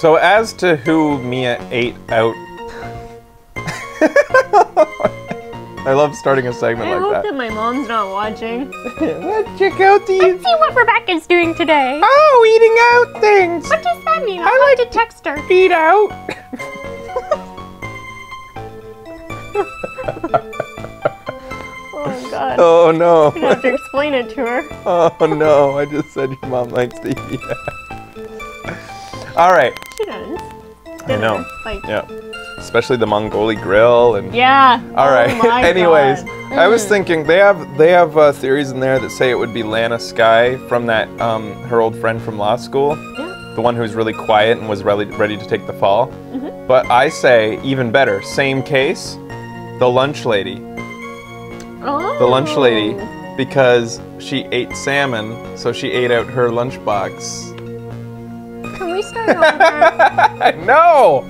So as to who Mia ate out... I love starting a segment like that. I hope that my mom's not watching. Let's check out the... Let's see what Rebecca's doing today. Oh, eating out things. What does that mean? I like to text her. Eat out. Oh, God. Oh, no. I'm gonna have to explain it to her. Oh, no. I just said your mom likes to eat out. All right. She does. I know. Like, yeah. Especially the Mongoli grill and. Yeah. All right. Oh my Anyways, God. I was thinking they have theories in there that say it would be Lana Skye from that her old friend from law school. Yeah. The one who was really quiet and was ready to take the fall. Mm-hmm. But I say even better. Same case. The lunch lady. Oh. The lunch lady, because she ate salmon, so she ate out her lunchbox. Can we start over? No!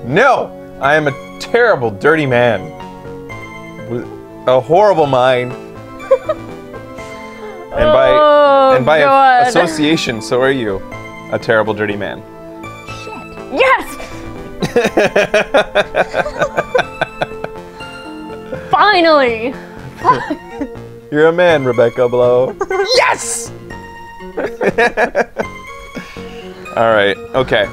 No! I am a terrible, dirty man. With a horrible mind. And by God. association, so are you. A terrible, dirty man. Shit. Yes! Finally! You're a man, Rebecca Blow. Yes! All right. Okay.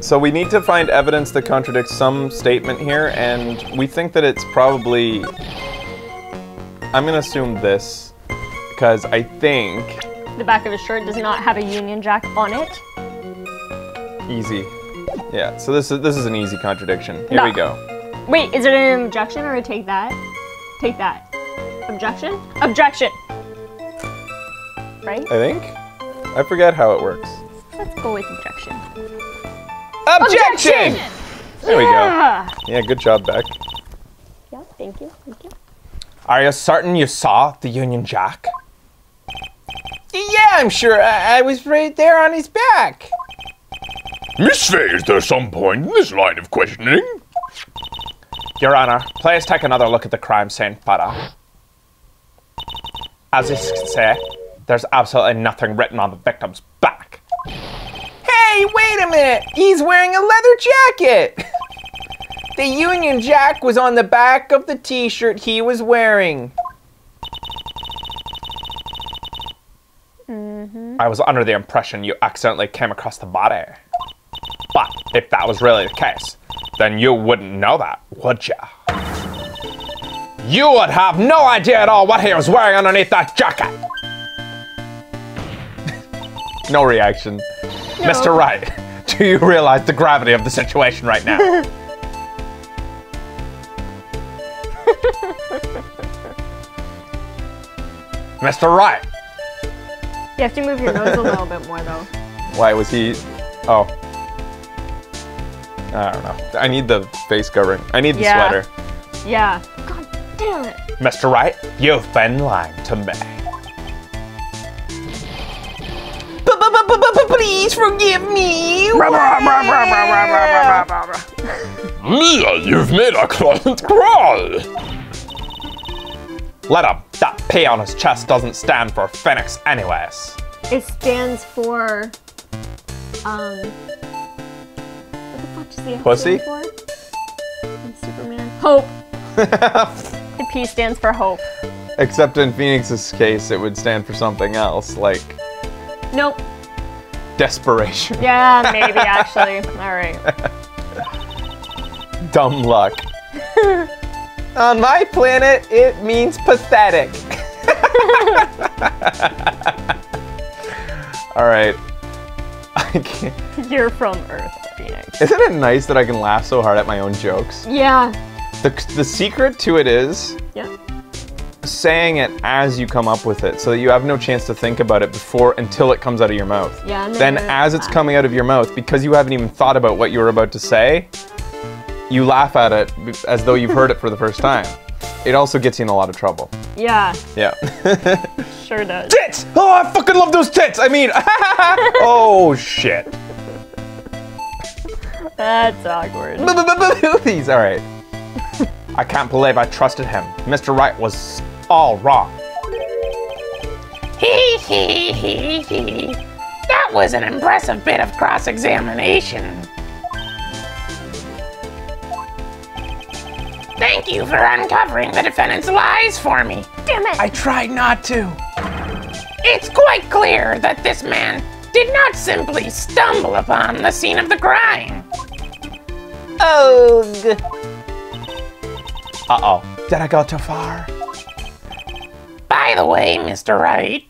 So we need to find evidence that contradicts some statement here, and we think that it's probably. I'm gonna assume this, because I think. The back of his shirt does not have a Union Jack on it. Easy. Yeah. So this is an easy contradiction. Here we go. Wait, is it an objection or a take that? Take that. Objection? Objection! Right? I think. I forget how it works. Let's go with objection. Objection! There we go. Yeah, good job, Beck. Yeah, thank you, thank you. Are you certain you saw the Union Jack? Yeah, I'm sure. I was right there on his back. Miss Fay, is there some point in this line of questioning? Your Honor, please take another look at the crime scene photo. As you can see, there's absolutely nothing written on the victim's back. Hey, wait a minute! He's wearing a leather jacket! The Union Jack was on the back of the t-shirt he was wearing. I was under the impression you accidentally came across the body. But if that was really the case, then you wouldn't know that, would you? You would have no idea at all what he was wearing underneath that jacket. No reaction. No. Mr. Wright, do you realize the gravity of the situation right now? Mr. Wright. You have to move your nose a little bit more though. Why was he... Oh. I don't know. I need the face covering. I need the sweater. Yeah. God damn it. Mr. Wright, you've been lying to me. Please forgive me. Mia, you've made our client cry. Let him. That P on his chest doesn't stand for Phoenix anyways. It stands for, what the fuck does the F Pussy? stand for? In Superman. Hope. The P stands for hope. Except in Phoenix's case, it would stand for something else, like... Nope. Desperation. Yeah, maybe actually. All right. Dumb luck. On my planet, it means pathetic. All right. I can't. You're from Earth, Phoenix. Isn't it nice that I can laugh so hard at my own jokes? Yeah. The secret to it is saying it as you come up with it, so that you have no chance to think about it until it comes out of your mouth. Yeah. And Then as it's coming out of your mouth, because you haven't even thought about what you were about to say, you laugh at it as though you've heard it for the first time. It also gets you in a lot of trouble. Yeah. Yeah. Sure does. Tits! Oh, I fucking love those tits! I mean, oh shit. That's awkward. Boobies, all right. I can't believe I trusted him. Mr. Wright was all wrong. That was an impressive bit of cross-examination. Thank you for uncovering the defendant's lies for me. Damn it! I tried not to. It's quite clear that this man did not simply stumble upon the scene of the crime. Ugh. Uh-oh. Did I go too far? By the way, Mr. Wright,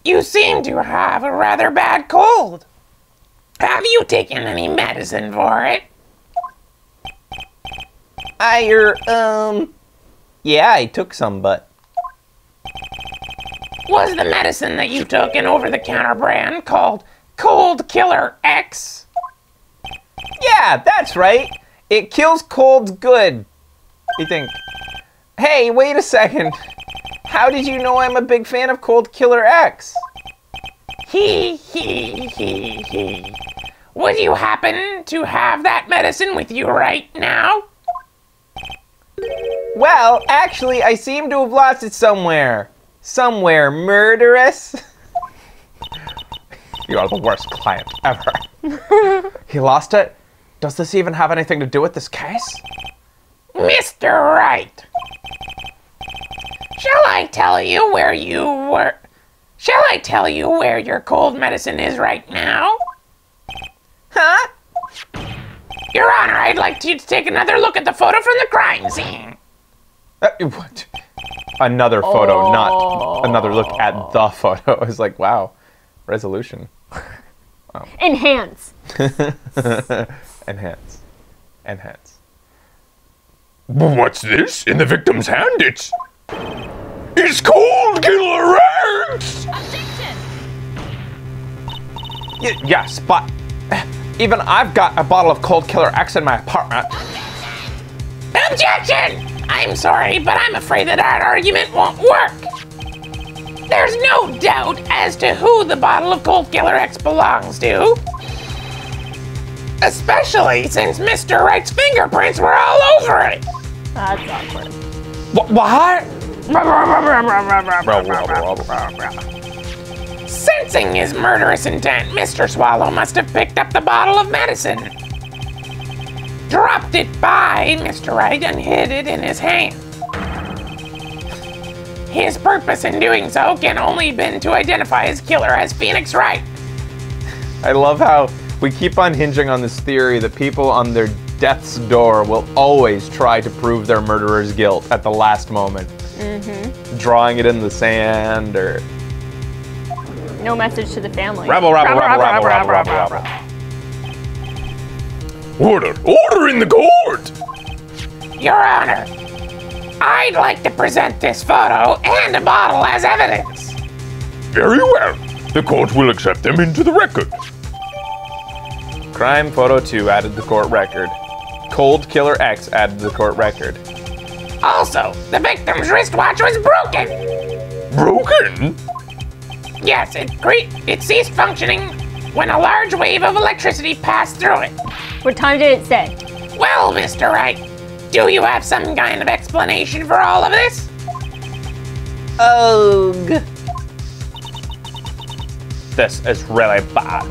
you seem to have a rather bad cold. Have you taken any medicine for it? Yeah, I took some, but... Was the medicine that you took an over-the-counter brand called Cold Killer X? Yeah, that's right. It kills colds good, I think. Hey, wait a second. How did you know I'm a big fan of Cold Killer X? He. Would you happen to have that medicine with you right now? Well, actually, I seem to have lost it somewhere. Somewhere murderous. You are the worst client ever. He lost it? Does this even have anything to do with this case? Mr. Wright, shall I tell you where you were? Shall I tell you where your cold medicine is right now? Huh? Your Honor, I'd like you to take another look at the photo from the crime scene. What? Another photo, not another look at the photo. I was like, wow, resolution. Wow. Enhance. Enhance. Enhance. What's this? In the victim's hand, it's Cold Killer X! Yes, but even I've got a bottle of Cold Killer X in my apartment. Objection! I'm sorry, but I'm afraid that argument won't work. There's no doubt as to who the bottle of Cold Killer X belongs to. Especially since Mr. Wright's fingerprints were all over it. That's awkward. What? Sensing his murderous intent, Mr. Swallow must have picked up the bottle of medicine, dropped it by Mr. Wright, and hid it in his hand. His purpose in doing so can only been to identify his killer as Phoenix Wright. I love how we keep on hinging on this theory that people on their death's door will always try to prove their murderer's guilt at the last moment. Mm-hmm. Drawing it in the sand or... No message to the family. Rabble, rabble, rabble, rabble, rabble, rabble, rabble. Order! Order in the court! Your Honor, I'd like to present this photo and a bottle as evidence. Very well. The court will accept them into the record. Crime photo 2 added to the court record. Cold Killer X added to the court record. Also, the victim's wristwatch was broken. Broken? Yes, it ceased functioning when a large wave of electricity passed through it. What time did it say? Well, Mr. Wright, do you have some kind of explanation for all of this? Ugh. This is really bad.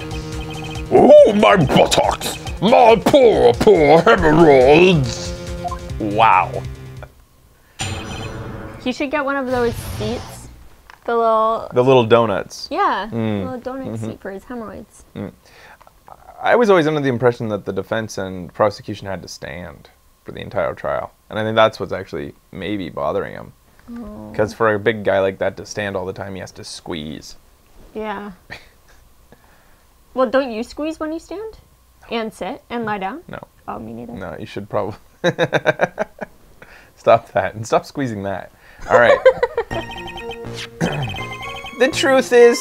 Oh, my buttocks! My poor hemorrhoids! Wow. He should get one of those seats. The little donuts. Yeah, little donut seat for his hemorrhoids. I was always under the impression that the defense and prosecution had to stand for the entire trial. And I think that's what's actually maybe bothering him. Because for a big guy like that to stand all the time, he has to squeeze. Yeah. Well, don't you squeeze when you stand? And sit and lie down? No. Oh, me neither. No, you should probably stop that and stop squeezing that. All right. The truth is,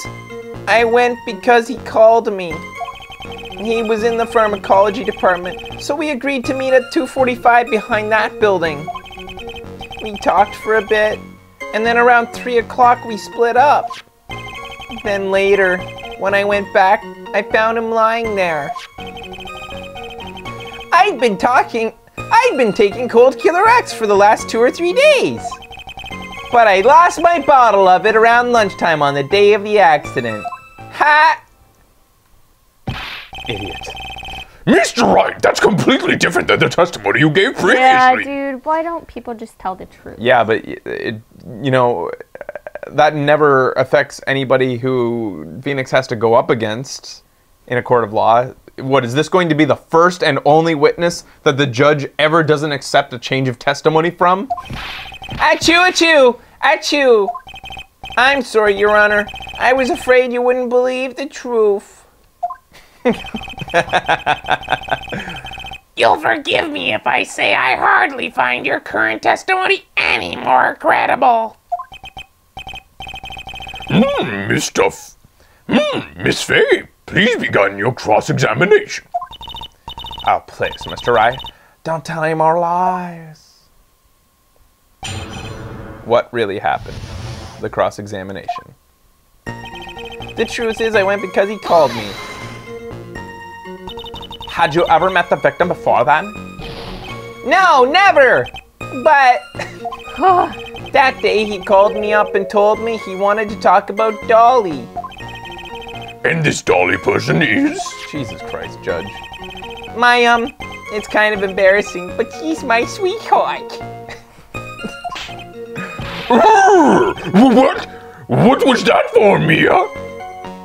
I went because he called me. He was in the pharmacology department, so we agreed to meet at 2:45 behind that building. We talked for a bit, and then around 3 o'clock we split up. Then later, when I went back, I found him lying there. I'd been taking Cold Killer X for the last 2 or 3 days. But I lost my bottle of it around lunchtime on the day of the accident. Ha! Idiot. Mr. Wright, that's completely different than the testimony you gave previously. Yeah, dude, why don't people just tell the truth? Yeah, but you know, that never affects anybody who Phoenix has to go up against in a court of law. What, is this going to be the first and only witness that the judge ever doesn't accept a change of testimony from? Achoo, achoo, achoo. I'm sorry, Your Honor. I was afraid you wouldn't believe the truth. You'll forgive me if I say I hardly find your current testimony any more credible. Miss Fay, please begin your cross-examination. Oh, please, Mr. Wright. Don't tell any more lies. What really happened? The cross-examination. The truth is, I went because he called me. Had you ever met the victim before then? No, never! But that day he called me up and told me he wanted to talk about Dolly. And this Dolly person is? Jesus Christ, Judge. It's kind of embarrassing, but he's my sweetheart. What? What was that for, Mia?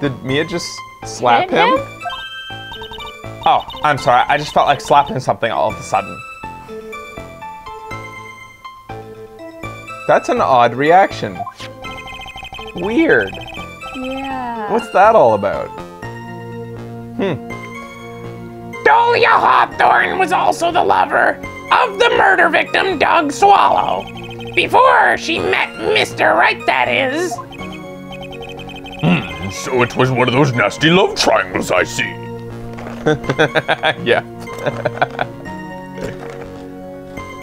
Did Mia just slap Hit him? Oh, I'm sorry. I just felt like slapping something all of a sudden. That's an odd reaction. Weird. Yeah. What's that all about? Dahlia Hawthorne was also the lover of the murder victim, Doug Swallow. Before she met Mr. Wright, that is. So it was one of those nasty love triangles I see. Yeah.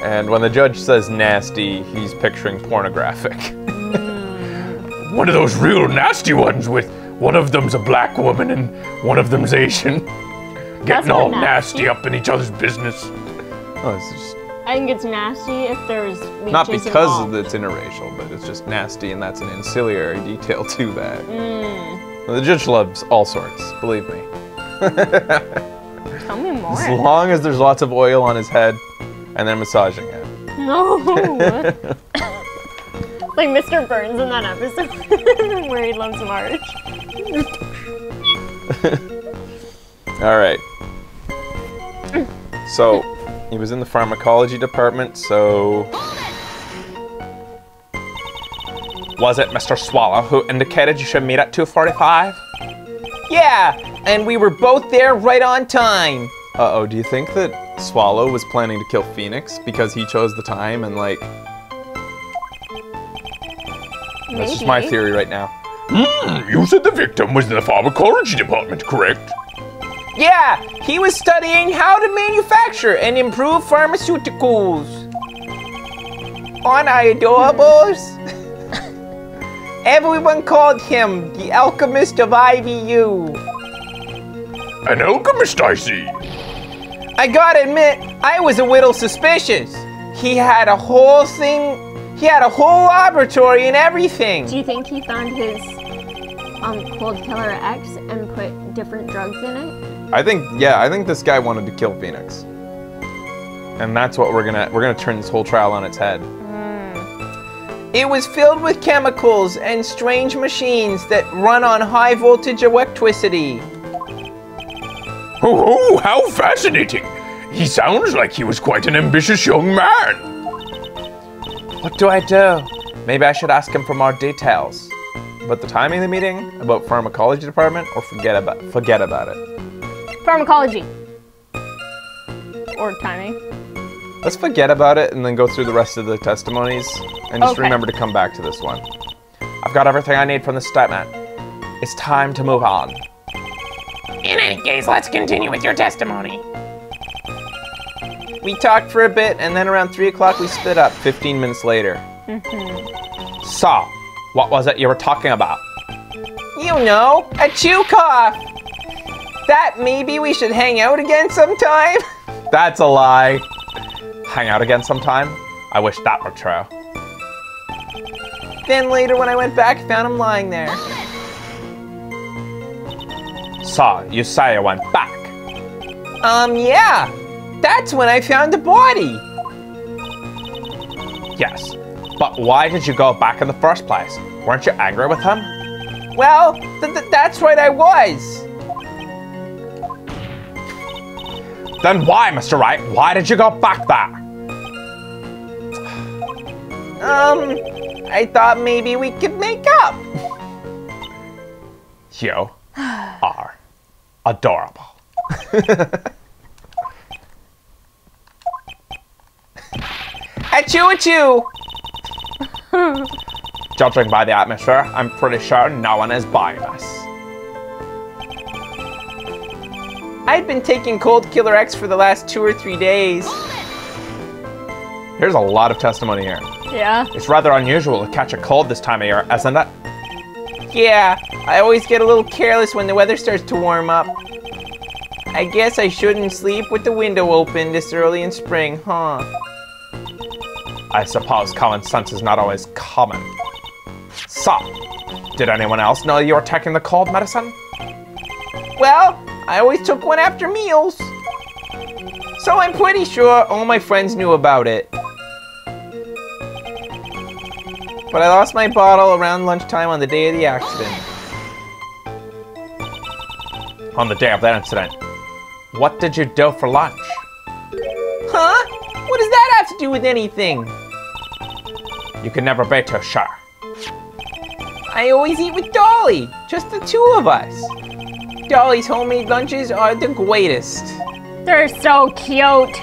And when the judge says nasty, he's picturing pornographic. One of those real nasty ones with one of them's a black woman and one of them's Asian. Getting not all nasty. nasty up in each other's business. Oh, it's just I think it's nasty if there's leeches not because involved. it's interracial, but it's just nasty, and that's an ancillary detail to that. Well, the judge loves all sorts, believe me. Tell me more. As long as there's lots of oil on his head, and they're massaging it. No. Like Mr. Burns in that episode where he loves Marge. All right. So, he was in the pharmacology department, so... Was it Mr. Swallow who indicated you should meet at 2:45? Yeah, and we were both there right on time. Uh-oh, do you think that Swallow was planning to kill Phoenix because he chose the time and, like... That's just my Maybe. theory right now. You said the victim was in the pharmacology department, correct? Yeah, he was studying how to manufacture and improve pharmaceuticals. Aren't I adorables? Everyone called him the alchemist of IVU. An alchemist, I see. I gotta admit, I was a little suspicious. He had a whole laboratory and everything. Do you think he found his cold killer X and put different drugs in it? I think this guy wanted to kill Phoenix. And that's what we're gonna turn this whole trial on its head. It was filled with chemicals and strange machines that run on high voltage electricity. Oh, how fascinating. He sounds like he was quite an ambitious young man. What do I do? Maybe I should ask him for more details. About the timing of the meeting, about pharmacology department, or forget about it. Pharmacology. Or timing. Let's forget about it and then go through the rest of the testimonies and just Okay. remember to come back to this one. I've got everything I need from the statement. It's time to move on. In any case, let's continue with your testimony. We talked for a bit and then around 3 o'clock we split up 15 minutes later. So, what was it you were talking about? You know, a chew cough. That maybe we should hang out again sometime? That's a lie. Hang out again sometime? I wish that were true. Then later when I went back, I found him lying there. So, you say you went back? Yeah. That's when I found the body. Yes, but why did you go back in the first place? Weren't you angry with him? Well, that's right, I was. Then why, Mr. Wright? Why did you go back there? I thought maybe we could make up. You are adorable. Achoo, achoo! Judging by the atmosphere, I'm pretty sure no one is buying us. I've been taking Cold Killer X for the last 2 or 3 days. There's a lot of testimony here. Yeah. It's rather unusual to catch a cold this time of year, isn't it? Yeah, I always get a little careless when the weather starts to warm up. I guess I shouldn't sleep with the window open this early in spring, huh? I suppose common sense is not always common. So, did anyone else know you were taking the cold medicine? Well, I always took one after meals. So I'm pretty sure all my friends knew about it. But I lost my bottle around lunchtime on the day of the accident. On the day of that incident, what did you do for lunch? Huh? What does that have to do with anything? You can never be too sure. I always eat with Dolly, just the 2 of us. Dolly's homemade lunches are the greatest. They're so cute.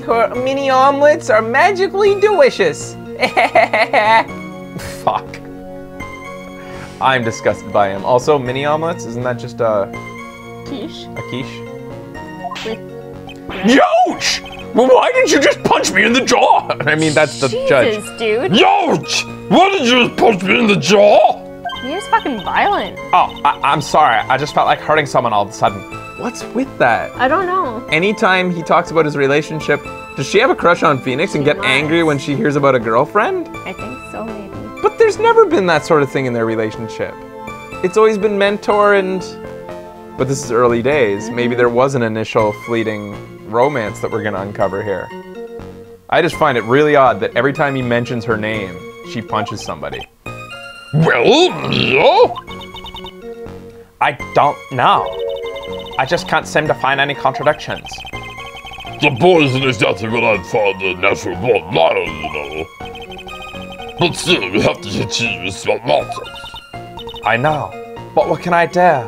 Her mini omelets are magically delicious. Fuck. I'm disgusted by him. Also, mini omelets, isn't that just a Quiche. quiche? Youch! Well, why didn't you just punch me in the jaw? I mean, that's the judge. Jesus, dude. Youch! Why did you just punch me in the jaw? He is fucking violent. Oh, I'm sorry. I just felt like hurting someone all of a sudden. What's with that? I don't know. Anytime he talks about his relationship, does she have a crush on Phoenix and get must. angry when she hears about a girlfriend? I think so, maybe. But there's never been that sort of thing in their relationship. It's always been mentor and... But this is early days. Maybe there was an initial fleeting romance that we're gonna uncover here. I just find it really odd that every time he mentions her name, she punches somebody. Well, yeah. I don't know. I just can't seem to find any contradictions. The poison is exactly what I'd find the natural born liar, you know. But still, we have to achieve some nonsense. I know, but what can I do?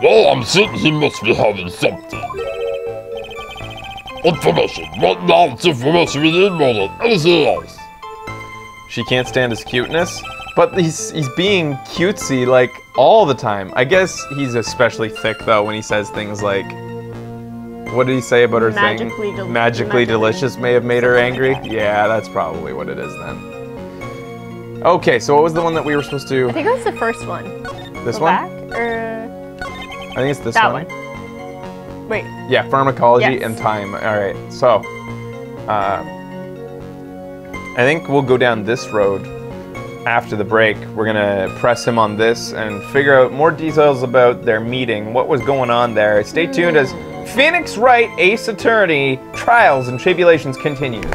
Well, I'm certain he must be having something. Information. Right now, it's information we need more than anything else. She can't stand his cuteness, but he's being cutesy like all the time. I guess he's especially thick though when he says things like, what did he say about her thing? Magically delicious may have made her angry. Yeah, that's probably what it is then. Okay, so what was the one that we were supposed to? I think it was the first one. This Go one? back, or I think it's this that one. Wait. Yeah, pharmacology Yes. and time. All right, so I think we'll go down this road after the break. We're gonna press him on this and figure out more details about their meeting, what was going on there. Stay tuned as Phoenix Wright, Ace Attorney, Trials and Tribulations continues.